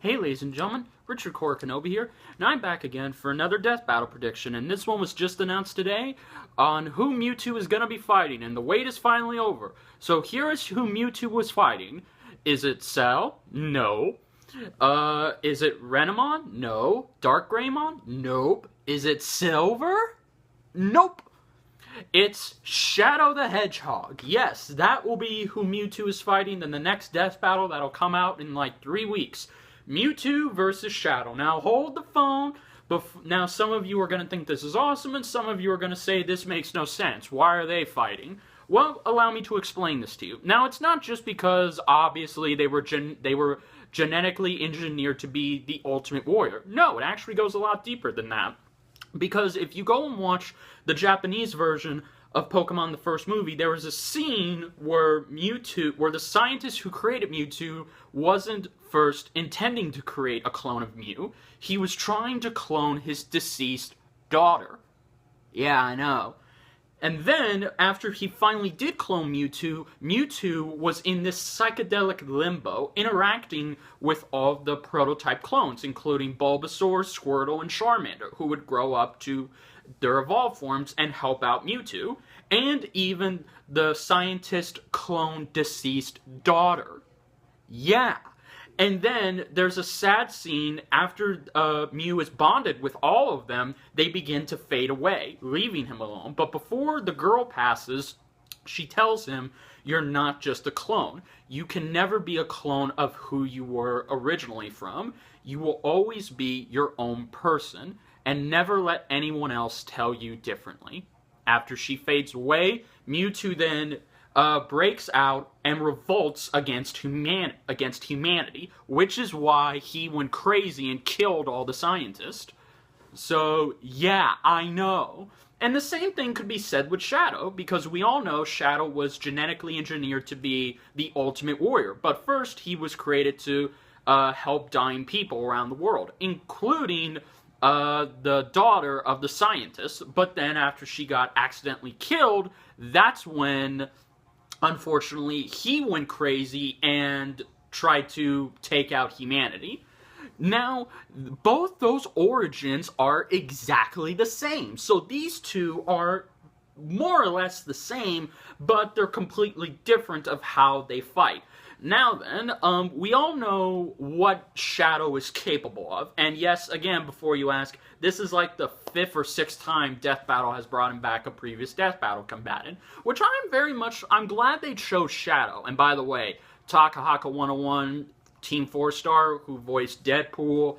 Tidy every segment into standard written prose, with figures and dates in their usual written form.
Hey ladies and gentlemen, Richard Kenobi here, and I'm back again for another death battle prediction, and this one was just announced today on who Mewtwo is going to be fighting, and the wait is finally over. So here is who Mewtwo was fighting. Is it Cell? No. Is it Renamon? No. Dark Greymon? Nope. Is it Silver? Nope. It's Shadow the Hedgehog. Yes, that will be who Mewtwo is fighting in the next death battle that'll come out in like 3 weeks. Mewtwo versus Shadow. Now hold the phone. Now some of you are going to think this is awesome, and some of you are going to say this makes no sense. Why are they fighting? Well, allow me to explain this to you. Now, it's not just because, obviously, they were genetically engineered to be the ultimate warrior. No, it actually goes a lot deeper than that. Because if you go and watch the Japanese version of Pokemon the first movie, there was a scene where the scientist who created Mewtwo wasn't first intending to create a clone of Mew. He was trying to clone his deceased daughter. Yeah, I know. And then, after he finally did clone Mewtwo, Mewtwo was in this psychedelic limbo, interacting with all the prototype clones, including Bulbasaur, Squirtle, and Charmander, who would grow up to their evolved forms and help out Mewtwo, and even the scientist clone deceased daughter. Yeah. And then there's a sad scene after Mew is bonded with all of them, they begin to fade away, leaving him alone. But before the girl passes, she tells him, you're not just a clone. You can never be a clone of who you were originally from. You will always be your own person, and never let anyone else tell you differently. After she fades away, Mewtwo then breaks out and revolts against humanity, which is why he went crazy and killed all the scientists. So, yeah, I know. And the same thing could be said with Shadow, because we all know Shadow was genetically engineered to be the ultimate warrior. But first, he was created to help dying people around the world, including the daughter of the scientist. But then, after she got accidentally killed, that's when, unfortunately, he went crazy and tried to take out humanity. Now, both those origins are exactly the same. So these two are more or less the same, but they're completely different of how they fight. Now then, we all know what Shadow is capable of. And yes, again, before you ask, this is like the 5th or 6th time Death Battle has brought him back a previous Death Battle combatant, which I'm glad they chose Shadow. And by the way, Takahaka 101, Team 4-Star, who voiced Deadpool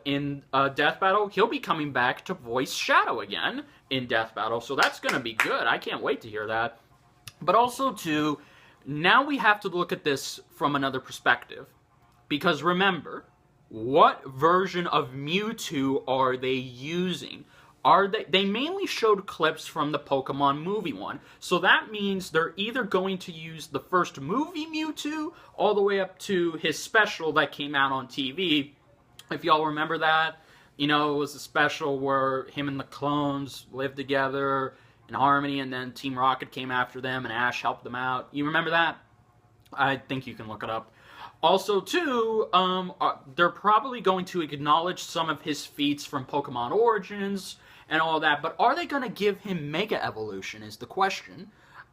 in Death Battle, he'll be coming back to voice Shadow again in Death Battle, so that's going to be good. I can't wait to hear that. But also, too, now we have to look at this from another perspective. Because remember, what version of Mewtwo are they using? They mainly showed clips from the Pokemon movie one. So that means they're either going to use the first movie Mewtwo all the way up to his special that came out on TV. If y'all remember that, you know, it was a special where him and the clones lived together in harmony, and then Team Rocket came after them, and Ash helped them out. You remember that? I think you can look it up. Also, too, they're probably going to acknowledge some of his feats from Pokemon Origins and all that, but are they going to give him Mega Evolution is the question.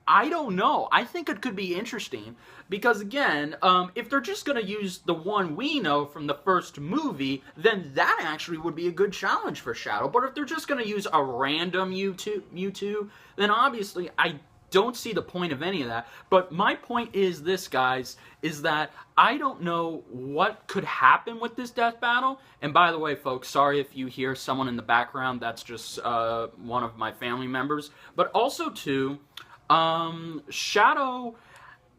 I don't know. I think it could be interesting, because again, if they're just going to use the one we know from the first movie, then that actually would be a good challenge for Shadow. But if they're just going to use a random Mewtwo, then obviously I don't see the point of any of that. But my point is this, guys, is that I don't know what could happen with this death battle. And by the way, folks, sorry if you hear someone in the background. That's just one of my family members. But also, too, Shadow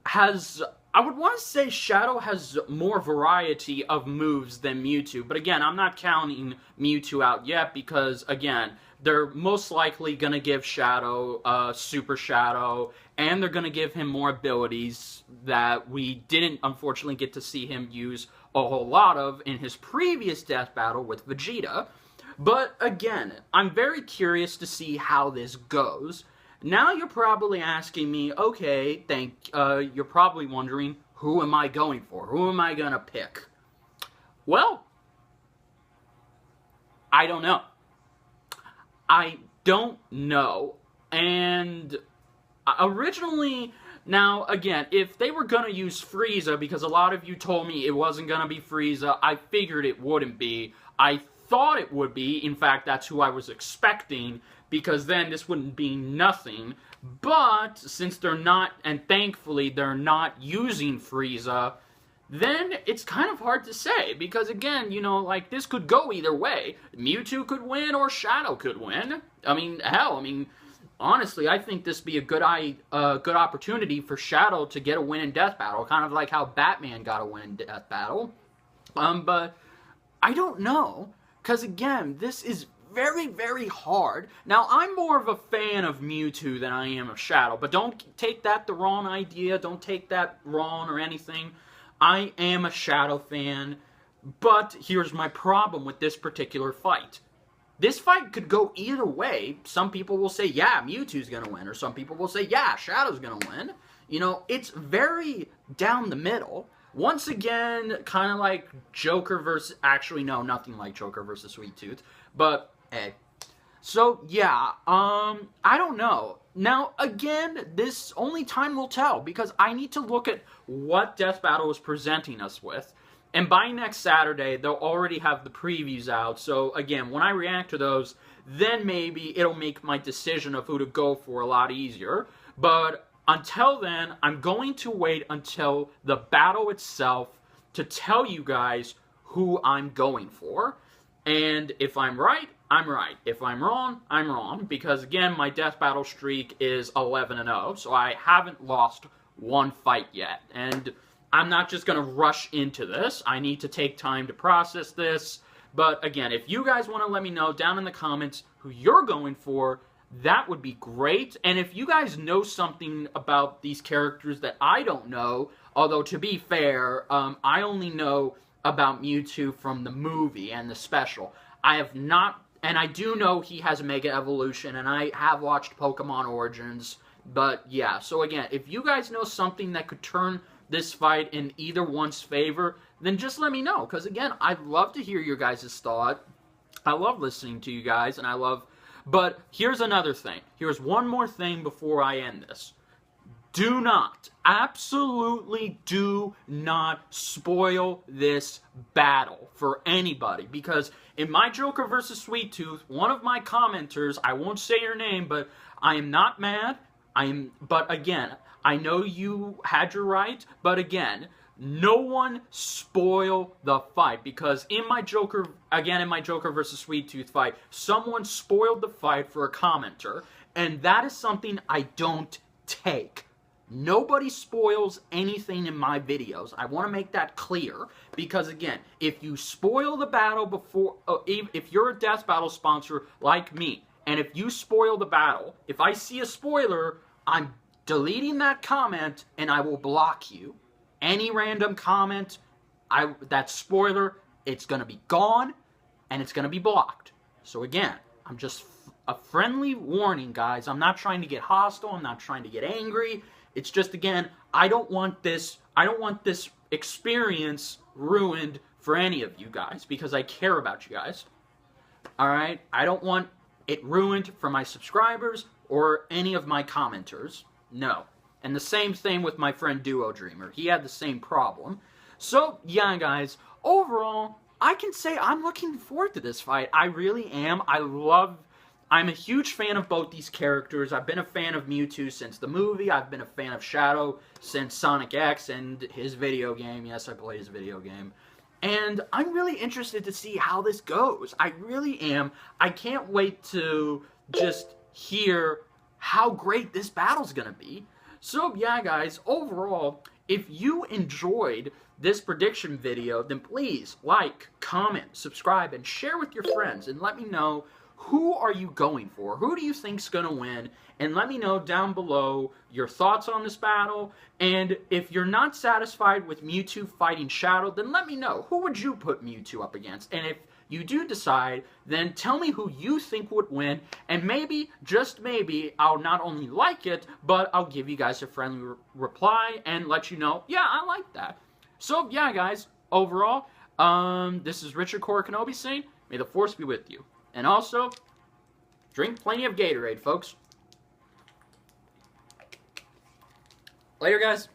has, I would want to say Shadow has more variety of moves than Mewtwo. But again, I'm not counting Mewtwo out yet because, again, they're most likely going to give Shadow Super Shadow, and they're going to give him more abilities that we didn't, unfortunately, get to see him use a whole lot of in his previous death battle with Vegeta. But again, I'm very curious to see how this goes. Now you're probably asking me, okay, you're probably wondering, who am I going for? Who am I going to pick? Well, I don't know. I don't know. And originally, now again, if they were gonna use Frieza, because a lot of you told me it wasn't gonna be Frieza, I figured it wouldn't be. I thought it would be. In fact, that's who I was expecting, because then this wouldn't be nothing. But since they're not, and thankfully they're not using Frieza, then it's kind of hard to say, because again, you know, like, this could go either way. Mewtwo could win, or Shadow could win. I mean, hell, honestly, I think this would be a good opportunity for Shadow to get a win in Death Battle, kind of like how Batman got a win in Death Battle. But I don't know, because again, this is very, very hard. Now, I'm more of a fan of Mewtwo than I am of Shadow, but don't take that the wrong idea, don't take that wrong or anything. I am a Shadow fan, but here's my problem with this particular fight. This fight could go either way. Some people will say, yeah, Mewtwo's gonna win, or some people will say, yeah, Shadow's gonna win. You know, it's very down the middle. Once again, kind of like Joker versus... Actually, no, nothing like Joker versus Sweet Tooth. But, hey. So, yeah, I don't know. Now, again, this only time will tell, because I need to look at what Death Battle is presenting us with. And by next Saturday, they'll already have the previews out. So, again, when I react to those, then maybe it'll make my decision of who to go for a lot easier. But until then, I'm going to wait until the battle itself to tell you guys who I'm going for. And if I'm right, I'm right. If I'm wrong, I'm wrong. Because, again, my Death Battle streak is 11-0. So I haven't lost one fight yet. And I'm not just going to rush into this. I need to take time to process this. But, again, if you guys want to let me know down in the comments who you're going for, that would be great. And if you guys know something about these characters that I don't know, although, to be fair, I only know about Mewtwo from the movie and the special. I have not, and I do know he has a Mega Evolution, and I have watched Pokemon Origins, but yeah. So again, if you guys know something that could turn this fight in either one's favor, then just let me know, because again, I'd love to hear your guys' thought. I love listening to you guys, and I love, but here's another thing. Here's one more thing before I end this. Do not, absolutely do not spoil this battle for anybody. Because in my Joker vs. Sweet Tooth, one of my commenters, I won't say your name, but I am not mad. But again, I know you had your right, but again, no one spoil the fight. Because in my Joker vs. Sweet Tooth fight, someone spoiled the fight for a commenter. And that is something I don't take. Nobody spoils anything in my videos. I want to make that clear, because again, if you spoil the battle before, if you're a Death Battle sponsor like me, and if you spoil the battle, if I see a spoiler, I'm deleting that comment and I will block you. Any random comment, that spoiler, it's going to be gone and it's going to be blocked. So again, I'm just a friendly warning, guys. I'm not trying to get hostile. I'm not trying to get angry. It's just, again, I don't want this experience ruined for any of you guys, because I care about you guys. Alright? I don't want it ruined for my subscribers or any of my commenters. No. And the same thing with my friend Duo Dreamer. He had the same problem. So, yeah, guys, overall, I can say I'm looking forward to this fight. I really am. I'm a huge fan of both these characters. I've been a fan of Mewtwo since the movie. I've been a fan of Shadow since Sonic X and his video game. Yes, I played his video game. And I'm really interested to see how this goes. I really am. I can't wait to just hear how great this battle's gonna be. So, yeah, guys, overall, if you enjoyed this prediction video, then please like, comment, subscribe, and share with your friends, and let me know, who are you going for? Who do you think's going to win? And let me know down below your thoughts on this battle. And if you're not satisfied with Mewtwo fighting Shadow, then let me know. Who would you put Mewtwo up against? And if you do decide, then tell me who you think would win. And maybe, just maybe, I'll not only like it, but I'll give you guys a friendly reply and let you know, yeah, I like that. So, yeah, guys, overall, This is Richard Core Kenobi saying, may the Force be with you. And also, drink plenty of Gatorade, folks. Later, guys.